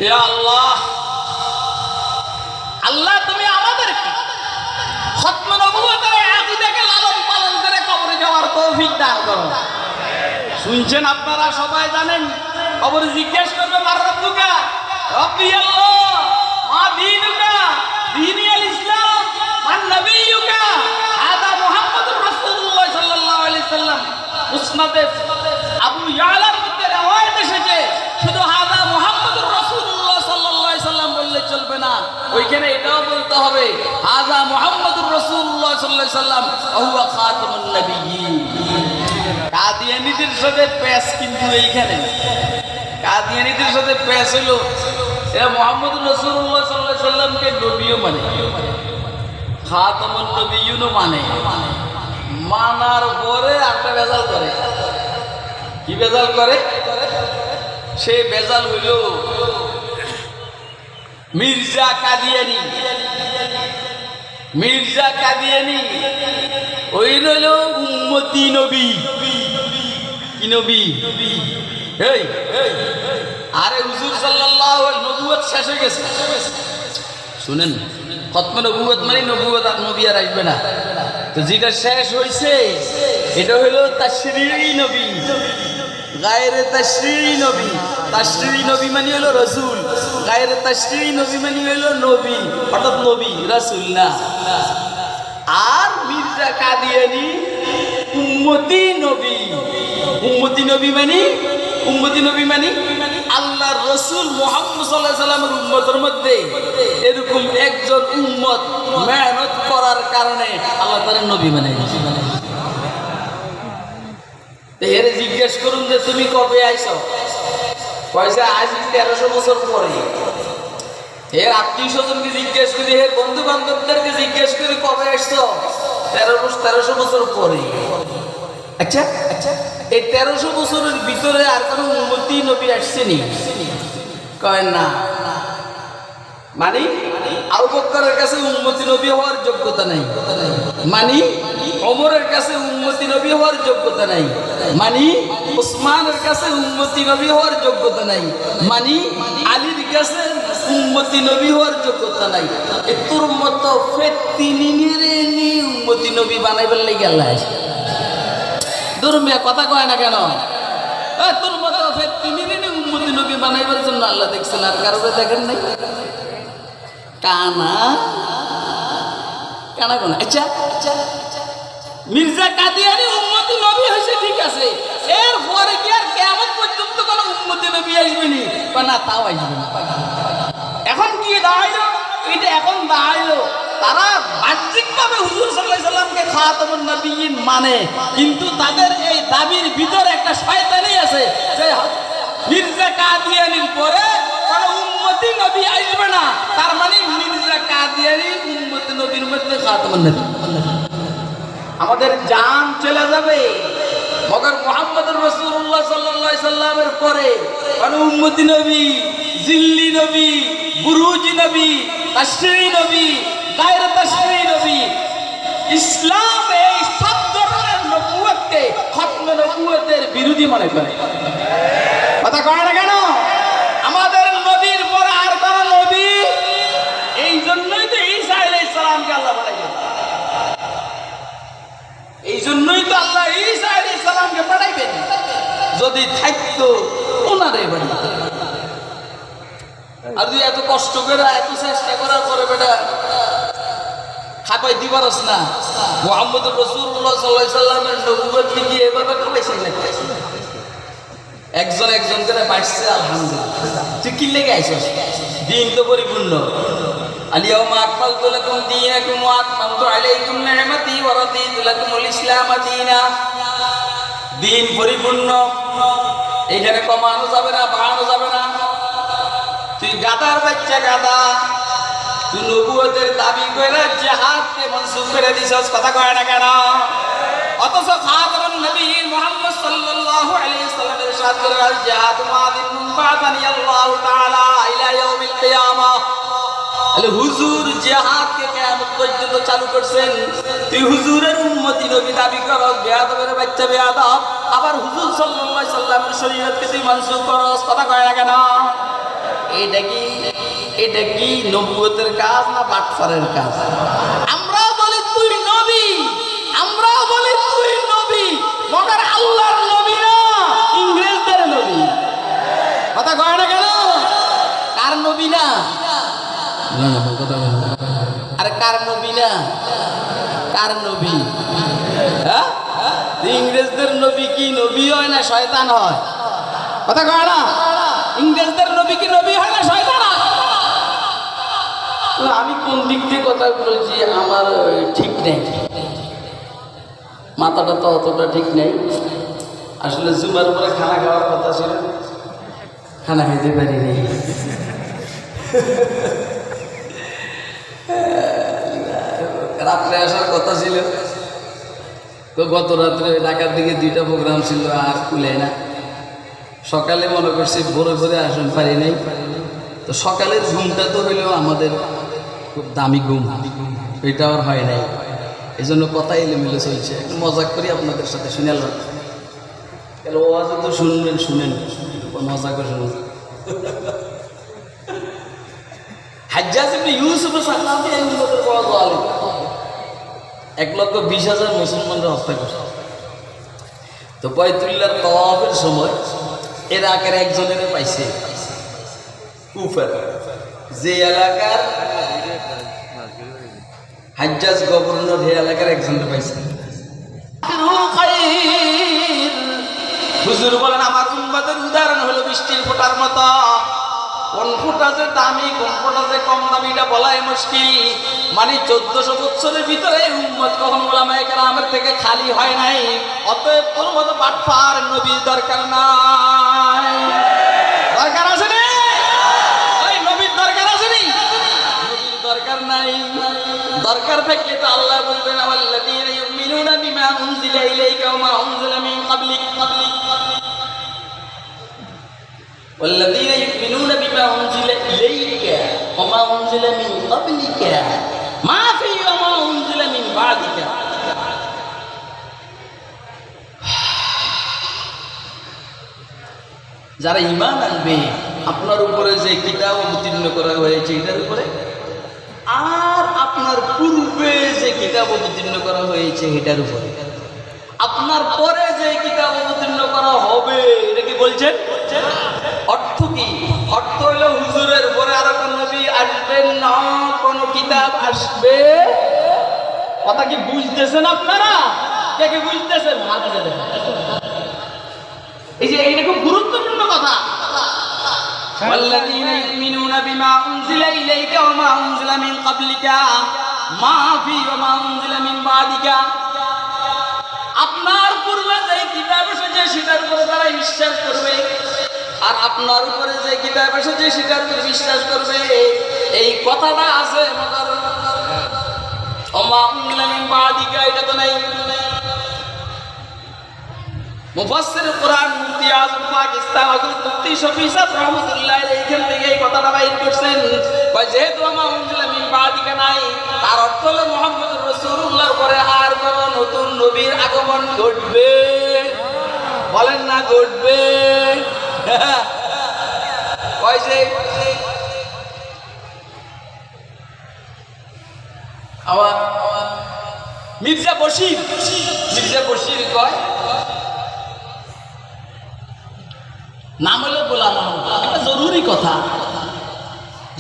ইয়া আল্লাহ, আল্লাহ তুমি আমাদেরকে খতম নবুয়তের আকীদাকে লালন পালন করে কবরে যাওয়ার তৌফিক দান করো। শুনছেন আপনারা সবাই জানেন, কবরে জিজ্ঞেস করবে মার রব্বুকা, রব্বি আল্লাহ, মা দীনুকা, দীনি আল ইসলাম, মান নবিয়ুকা, হাদা মুহাম্মদুর রাসূলুল্লাহ সাল্লাল্লাহু আলাইহি সাল্লাম। মুসনাদে আবু ইয়ালার মধ্যে রওয়ায়াত এসেছে, শুধু হাদা মুহাম্মদুর রাসূলুল্লাহ সাল্লাল্লাহু আলাইহি সাল্লাম বললে চলবে না, ওইখানে এটাও বলতে হবে হাদা মুহাম্মদুর রাসূলুল্লাহ সাল্লাল্লাহু আলাইহি সাল্লাম ওয়া হুয়া খাতামুন নবিয়্যিন। কাদিয়ানীদের সাথে পেশ কিন্তু এইখানে, কাদিয়ানীদের সাথে পেশ হলো এরা মুহাম্মদুর রাসূলুল্লাহ সাল্লাল্লাহু আলাইহি সাল্লামকে নবীও মানে, খাতামুন নবিয়্যিনও মানে। মানার পরে একটা বেজাল করে। কি বেজাল করে? সে বেজাল হইল মির্জা কাদিয়ানী। মির্জা কাদিয়ানী ওই রইল উম্মতি নবী। কি নবী? এই আরে হুজুর সাল্লাল্লাহু আলাইহি নবুয়ত শেষ হয়ে গেছে। শুনেন, খতমে নবুয়ত মানে নবুয়ত আর নবী আর আসবে না। তো যেটা শেষ হয়েছে এটা হলো তাশরীঈ নবী, গায়রে তাশরীঈ নবী। তাশরীঈ নবী মানে হলো রাসূল, গায়রে তাশরীঈ নবী মানে হলো নবী, অর্থাৎ নবী রাসূল না। আর মির্জা কাদিয়ানী উম্মতি নবী। উম্মতি নবী মানে, উম্মতি নবী মানে আল্লাহর রাসূল মুহাম্মদ সাল্লাল্লাহু আলাইহি সাল্লামের উম্মতের মধ্যে এরকম একজন উম্মত মেহনত করার কারণে আল্লাহ তাআলা নবী বানাইছে। এর জিজ্ঞেস করুন যে তুমি কবে আইছো? কইছে আজ 1300 বছর পরে। এর আত্মীয় স্বজনকে জিজ্ঞেস করি, এর বন্ধু বান্ধবদেরকে জিজ্ঞেস করি কবে আসছো? 1300 বছর পরে। আচ্ছা আচ্ছা, এই 1300 বছরের ভিতরে আর কোনো উম্মতি নবী আসছেনি? কয় না। মানে আবু বকরের কাছে উম্মতি নবী হওয়ার যোগ্যতা নাই, মানে ওমরের কাছে উম্মতি নবী হওয়ার যোগ্যতা নাই, মানে উসমানের কাছে উম্মতি নবী হওয়ার যোগ্যতা নাই, মানে আলীর কাছে উম্মতি নবী হওয়ার যোগ্যতা নাই। তোর মতো ফেত্তিনিরে নি উম্মতি নবী বানাইবার লাগি আল্লাহ আসে। দুর্মিয়া কথা কয় না কেন? তোর মতো ফেত্তিনিরে নি উম্মতি নবী বানাইবার জন্য আল্লাহ দেখছেন, আর কারোর দেখেন নাই। কানা কানা কোন? আচ্ছা আচ্ছা, মির্জা কাদিয়ানী উম্মতি নবী হইছে ঠিক আছে, এরপরে কি আর কিয়ামত পর্যন্ত কোন উম্মতি নবী আসবে নি? না, তাও আসবে না। এখন কি দাঁড়াইলো? এটা এখন দাঁড়াইলো তারা বাহ্যিকভাবে হুজুর সাল্লাল্লাহু আলাইহি সাল্লামকে খাতামুন নবিয়্যিন মানে, কিন্তু তাদের এই দাবির ভিতরে একটা শয়তানি আছে যে মির্জা কাদিয়ানীর পরে কোন উম্মতি নবী আসবে না, তার মানে মির্জা কাদিয়ানী উম্মতি নবীর মধ্যে খাতামুন নবী। আমাদের জান চলে যাবে, মগর মুহাম্মদুর রাসূলুল্লাহ সাল্লাল্লাহু আলাইহি সাল্লামের পরে কোন উম্মতি নবী, জিল্লি নবী, বুরুজি নবী, তাশরীঈ নবী, গায়রে তাশরীঈ নবী, ইসলাম এই সব ধরনের নবুয়তকে খতমে নবুয়তের বিরোধী মনে করে। কথা কয় না কেন? আমাদের নবীর পরে আর কোন নবী, এই জন্যই তো ঈসা আলাইহিস সালামকে আল্লাহ পাঠাইছেন। এই জন্যই তো আল্লাহ ঈসা আলাইহিস সালামকে পাঠাইবেন। যদি থাকতো ওনারে বাড়িতে, আর তুই এত কষ্ট করে এত চেষ্টা করার পরে বেটা খাপাই দিবারস না, মুহাম্মদুর রাসূলুল্লাহ সাল্লাল্লাহু আলাইহি সাল্লামের নবুয়ত কি এভাবে খাপাইছেন না? একজন একজন করে বাড়ছে, আলহামদুলিল্লাহ। তুই কি লেগে আইছস? দিন তো পরিপূর্ণ। আলিয়াউমা আকমালতু লাকুম দীনাকুম ওয়া আতমামতু আলাইকুম নি'মাতি ওয়া রাদিতু লাকুমুল ইসলাম দীনা। দিন পরিপূর্ণ, এইখানে কমানো যাবে না, বাড়ানো যাবে না। তুই গাদার বাচ্চা গাদা, তুই নবুয়তের দাবি করে জিহাদকে মনসুখ করে দিছস। কথা কয় না কেন? অথচ খাতামুন নবিয়্যিন মুহাম্মদ সাল্লাল্লাহু আলাইহি ওয়াসাল্লাম ইরশাদ করে, আল জিহাদু মাযিন বা'দানি আল্লাহু তাআলা ইলা ইয়াউমিল কিয়ামাহ। তাহলে হুজুর জিহাদকে কিয়ামত পর্যন্ত চালু করছেন, তুই হুজুরের উম্মতি নবী দাবি করস, বেয়াদবের বাচ্চা বেয়াদব, আবার হুজুর সাল্লাল্লাহু আলাইহি ওয়াসাল্লামের শরীয়তকে তুই মনসুখ করস। কথা কয় না কেন? এটা কি নবুয়তের কাজ না বাটফারের কাজ? আমরাও বলি তুই নবী, আমরাও বলি তুই নবী, মগর আল্লাহর নবী না, ইংরেজদের নবী। কথা কয় না কেন? কার নবী না? আরে কার নবী না? কার নবী? হ্যাঁ, ইংরেজদের নবী কি নবী হয় না শয়তান হয়? কথা কয় না? ইংরেজদের নবী কি নবী হয় না শয়তান হয়? আমি কোন দিক দিয়ে কথা বলছি আমার ঠিক নেই, মাথাটা তো অতটা ঠিক নেই। আসলে জুমার উপরে খানা খাওয়ার কথা ছিল, খানা খাইতে পারি নি। রাত্রে আসার কথা ছিল, তো গত রাত্রে ঢাকার দিকে 2টা প্রোগ্রাম ছিল, আর খুলে না। সকালে মনে করছি ভোরে ভোরে আসন পারি নাই, তো সকালের ঘুমটা তো হইলেও আমাদের খুব দামি ঘুম, এটা আর হয় নাই। এই জন্য কথা এলোমেলো চলছে, একটু মজাক করি আপনাদের সাথে, শুনেলাম কেন ওয়াজ তো শুনবেন, শুনেন, মজা করে শুনুন। হাজ্জাজ ইবনে ইউসুফ সাল্লাল্লাহু আলাইহি ওয়াসাল্লামের বড় জালেম, 1,20,000 মুসলমানরা হত্যা করছে। তো বাইতুল্লাহর তাওয়াফের সময় ইরাকের একজনের পাইছে, কুফার, যে এলাকার হাজ্জাজ গভর্নর, এই এলাকার একজনের পাইছে। হুজুর বলেন আমার উম্মতের উদাহরণ হলো বৃষ্টির ফোঁটার মতো, কোন ফোঁটা যে দামি কোন ফোঁটা যে কম দামি এটা বলাই মুশকিল। মানে 1400 বছরের ভিতরে উম্মত কখন ওলামায়ে কেরামের থেকে খালি হয় নাই। অতএব তোর মতো বাটপার নবীর দরকার নাই। দরকার আছে না? ওই নবীর দরকার আছে নি? নবীর দরকার নাই। দরকার থাকলে তো আল্লাহ বলবেন আল্লাযীনা ইউমিনুনা বিমা উনজিলা ইলাইকা ওয়া মা উনজিলা মিন ক্বাবলিক والذين يؤمنون بما أنزل إليك وما أنزل من قبلك ما في وما أنزل من بعدك। যারা ঈমান আনবে আপনার উপরে যে কিতাব অবতীর্ণ করা হয়েছে এটার উপরে, আর আপনার পূর্বে যে কিতাব অবতীর্ণ করা হয়েছে এটার উপরে, আপনার পরে যে কিতাব অবতীর্ণ করা হবে, এটা কি বলছেন? অর্থ কি? অর্থ হলো হুজুরের পরে আর কোন নবী আসবেন না, কোন কিতাব আসবে। কথা কি বুঝতেছেন আপনারা? কে কে বুঝতেছেন? এই যে এইটা খুব গুরুত্বপূর্ণ কথা। والذين يؤمنون بما أنزل إليك وما أنزل من قبلك ما في وما أنزل من بعدك। আপনার পূর্বে যে কিতাব এসেছে সেটার উপরে তারা বিশ্বাস করবে, আর আপনার উপরে যে কিতাব এসেছে সেটার উপরে বিশ্বাস করবে। এই কথাটা আছে মগর ওমা উনজিলা মিন বাদিকা এটা তো নাই। মুফাসসির কোরআন মুফতি আযম পাকিস্তান হযরত মুফতি শফি সাহেব রাহমাতুল্লাহ আলাইহি এইখান থেকে এই কথাটা বাইর করছেন। কয় যেহেতু ওমা উনজিলা মিন বাদিকা নাই, তার অর্থ হলো মুহাম্মদুর রাসূলুল্লাহর পরে আর কোন নতুন নবীর আগমন ঘটবে। বলেন না ঘটবে? কয় যে আমার মির্জা বশির কয় নাম হলো গোলাম আহমদ। এটা জরুরি কথা।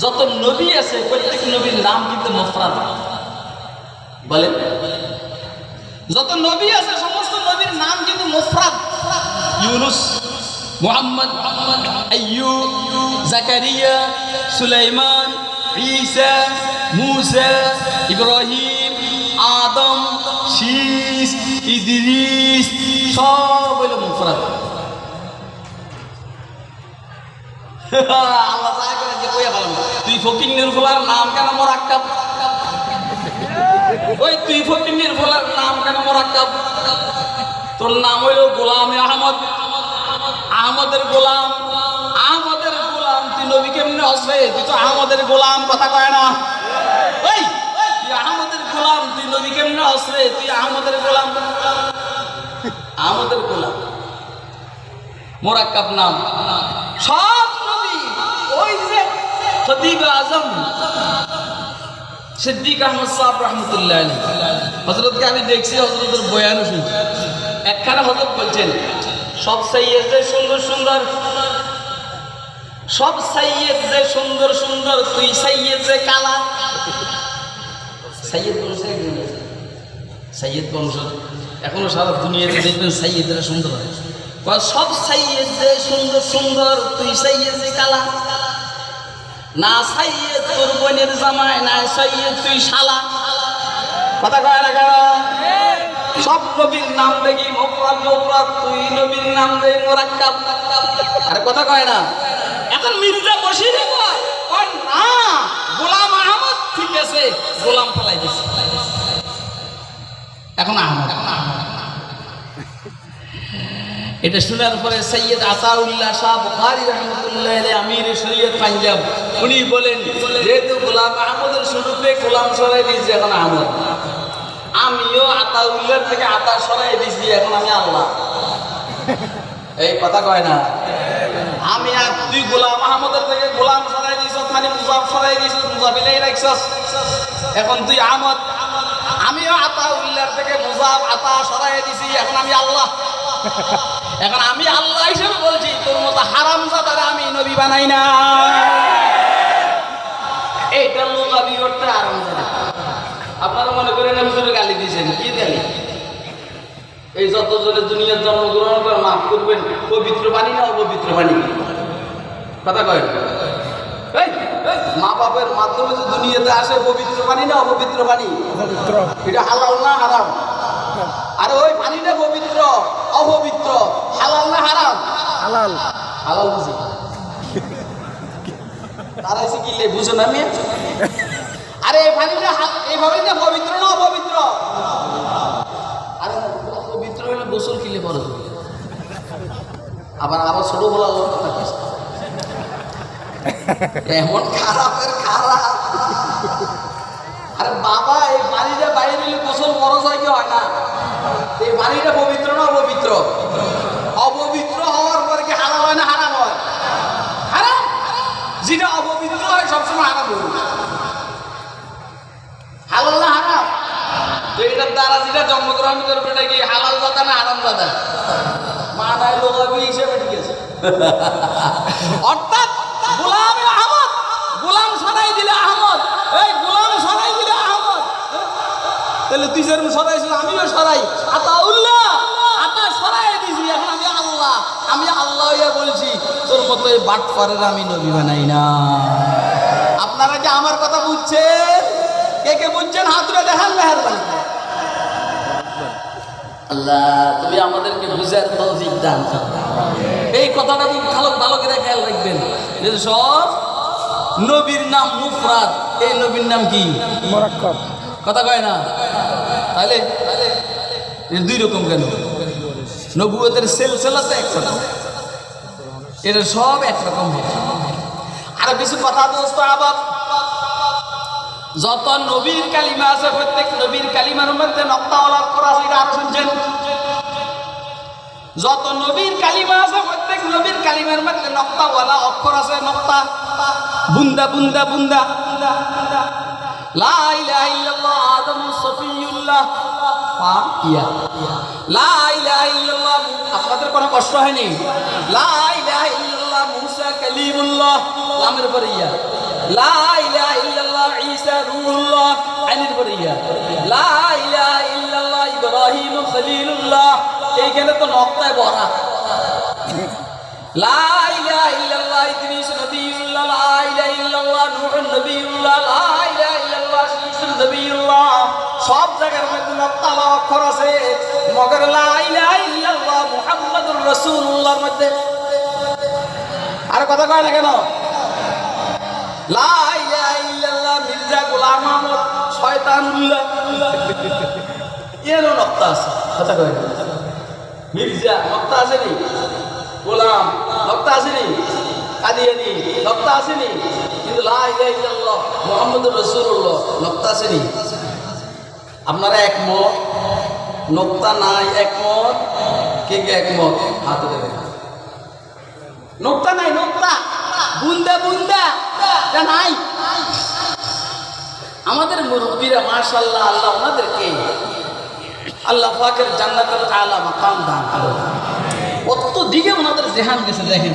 যত নবী আছে প্রত্যেক নবীর নাম কিন্তু মুফরাদ। বলেন, যত নবী আছে সমস্ত নবীর নাম কিন্তু মুফরাদ। ইউনুস, মুহাম্মদ, আইয়ুব, জাকারিয়া, সুলাইমান, ঈসা, মূসা, ইব্রাহিম, আদম, শীস, ইদ্রিস, সব হলো মুফরাদ। আল্লাহ যা করে যে কইয়া বলেন, তুই ফকিন্নের ফলার নাম কেন মুরাক্কাব? ওই তুই ফকিন্নের ফলার নাম কেন মুরাক্কাব? তোর নাম হইল গোলামে আহমদ, আহমদের গোলাম, আহমদের গোলাম। তুই নবী কেমনে আসবে? তুই তো আহমদের গোলাম, কথা কয় না? ওই তুই আহমদের গোলাম, তুই নবী কেমনে আসবে? তুই আহমদের গোলাম, আহমদের গোলাম, মোরাক্কাব নাম। সব নবী ওই যে খতিব আজম সিদ্দিক আহমদ সাহেব রহমতুল্লাহ আলাইহি হযরতকে আমি দেখছি, হযরতের বয়ান শুনছি। একখানা হযরত বলছেন, সব সাইয়েদ যে সুন্দর সুন্দর, সব সাইয়েদ যে সুন্দর সুন্দর, তুই সাইয়েদ যে কালা। সাইয়েদ বংশ, সাইয়েদ বংশ এখনো সারা দুনিয়াতে দেখবেন সাইয়েদরা সুন্দর হয়। সব সাইয়েদ যে সুন্দর সুন্দর, তুই সাইয়েদ যে কালা। না সাইয়েদ তোর বোনের জামাই, না সাইয়েদ তুই শালা। কথা কয় না কেন? সব নবীর নাম দেখি মুফরাদ মুফরাদ, তুই নবীর নাম দে মুরাক্কাব। আর কথা কয় না। এখন মির্জা বশির কয় না, গোলাম আহমদ ঠিক আছে, গোলাম ফেলাই দিছে, এখন আহমদ। এটা শোনার পরে সৈয়দ আতাউল্লাহ শাহ বুখারী রাহমাতুল্লাহ আলাইহি আমির শরীয়ত পাঞ্জাব, উনি বলেন যেহেতু গোলাম আহমদের স্বরূপে গোলাম সরাই দিয়েছি, এখন আহমদ। আমিও আতাউল্লাহর থেকে আতা সরাই দিয়েছি, এখন আমি আল্লাহ। এই কথা কয় না। আমি আর তুই গোলাম আহমদের থেকে গোলাম সরাই দিয়েছ, মানে মুজাফ সরাই দিয়েছ, মুজাফিলাই রাখছস, এখন তুই আহমদ। আমিও আতাউল্লাহর থেকে মুজাফ আতা সরাই দিয়েছি, এখন আমি আল্লাহ। এখন আমি আল্লাহ হিসেবে বলছি, তোর মতো হারামজাদারে আমি নবী বানাই না। এইটা লোকাবি করতে হারামজাদা। আপনারা মনে করেন হুজুরে গালি দিয়েছেন, কি গালি? এই যতজনের দুনিয়ার জন্মগ্রহণ করে মাফ করবেন, পবিত্র পানি না অপবিত্র পানি? কথা কয় মা বাপের মাধ্যমে যে দুনিয়াতে আসে, পবিত্র পানি না অপবিত্র পানি? এটা হালাল না হারাম? আরে ওই পানিটা পবিত্র অপবিত্র, হালাল না হারাম? হালাল। হালাল বুঝি তারা এসে কিনলে বুঝো না আমি। আরে এই পানিটা এইভাবে না পবিত্র না অপবিত্র? আরে অপবিত্র হলে গোসল কিনলে বড়, আবার আবার ছোট বলা কথা এমন খারাপের খারাপ। আরে বাবা, এই পানিটা বাইরে দিলে গোসল বড় হয় কি হয় না? এই পানিটা পবিত্র না অপবিত্র? অপবিত্র হওয়ার পরে কি হারাম হয় না হারাম হয়? হারাম। যেটা অপবিত্র হয় সবসময় হারাম হবে। হালাল না হারাম? তো এটার দ্বারা যেটা জন্মগ্রহণ করবে, এটা কি হালাল জাদা না হারাম জাদা? মানায় লোকাবি হিসেবে ঠিক আছে। অর্থাৎ গোলাম আহমদ, গোলাম সরাই দিলে আহমদ, এই গোলাম সরাই দিলে আহমদ। তাহলে তুই যেরকম সরাইছিল আমিও সরাই। আতাউল্লাহ আতা সরাই দিছি, এখন আমি আল্লাহ। আমি আল্লাহ হইয়া বলছি, তোর মতো এই বাটপারের আমি নবী বানাই না। আপনারা কি আমার কথা বুঝছেন? কে কে বুঝছেন হাত তুলে দেখান মেহেরবানি। আল্লাহ তুমি আমাদেরকে বুঝার তৌফিক দান করো। এই কথাটা খুব ভালো করে খেয়াল রাখবেন যে সব নবীর নাম মুফরাদ, এই নবীর নাম কি মুরাক্কাব। কথা কয় না? তাহলে দুই রকম কেন? নবুয়তের সিলসিলাতে একরকম, এটা সব একরকম। আর কিছু কথা দোস্ত, আবার যত নবীর কালিমা আছে, প্রত্যেক নবীর কালিমার মধ্যে নক্তাওয়ালা করা আছে, এটা আরো শুনছেন? যত নবীর কালিমা আছে, প্রত্যেক নবীর কালিমার মধ্যে নক্তাওয়ালা অক্ষর আছে, নক্তা, বুন্দা বুন্দা বুন্দা। লা ইলাহা ইল্লাল্লাহ আদমু সফিউল্লাহ ইয়া, লা ইলাহা ইল্লাল্লাহ। আপনাদের কোনো কষ্ট হয়নি? লা ইলাহা ইল্লাল্লাহ মুসা কালিমুল্লাহ, লামের পরে ইয়া। লা ইলাহা ইল্লাল্লাহ ঈসা রূহুল্লাহ, আইনের পরে ইয়া। লা ইলাহা ইল্লাল্লাহ ইব্রাহিম খলিলুল্লাহ, এইখানে তো নক্তায় ভরা। লা ইলাহা ইল্লাল্লাহ ইদ্রিস নবিয়ুল্লাহ, লা ইলাহা ইল্লাল্লাহ নূহ নবিয়ুল্লাহ, লা ইলাহা ইল্লাল্লাহ ঈসা নবিয়ুল্লাহ। সব জায়গার মধ্যে নক্তাওয়ালা অক্ষর আছে, মগর লা ইলাহা ইল্লাল্লাহ মুহাম্মাদুর রাসূলুল্লাহর মধ্যে আর কথা কয় না কেন? লা ইলাহা ইল্লাল্লাহ মির্জা গোলাম আহমদ শয়তানুল্লাহ, এরও নক্তা আছে। কথা কয় না? মির্জা নক্তা আসেনি, গোলাম নক্তা আসেনি, কাদিয়ানি নক্তা আসেনি, কিন্তু লা ইলাহা ইল্লাল্লাহ মুহাম্মাদুর রাসূলুল্লাহ নক্তা আসেনি। আপনারা একমত? নক্তা নাই একমত? কে কে একমত হাতে দেবেন? নক্তা নাই, নক্তা বুন্দা বুন্দা এটা নাই। আমাদের মুরব্বীরা মাশাআল্লাহ, আল্লাহ ওনাদেরকে আল্লাহ পাকের জান্নাতের আলা মাকাম দান করুন। কত দিকে ওনাদের জেহান গেছে দেখেন।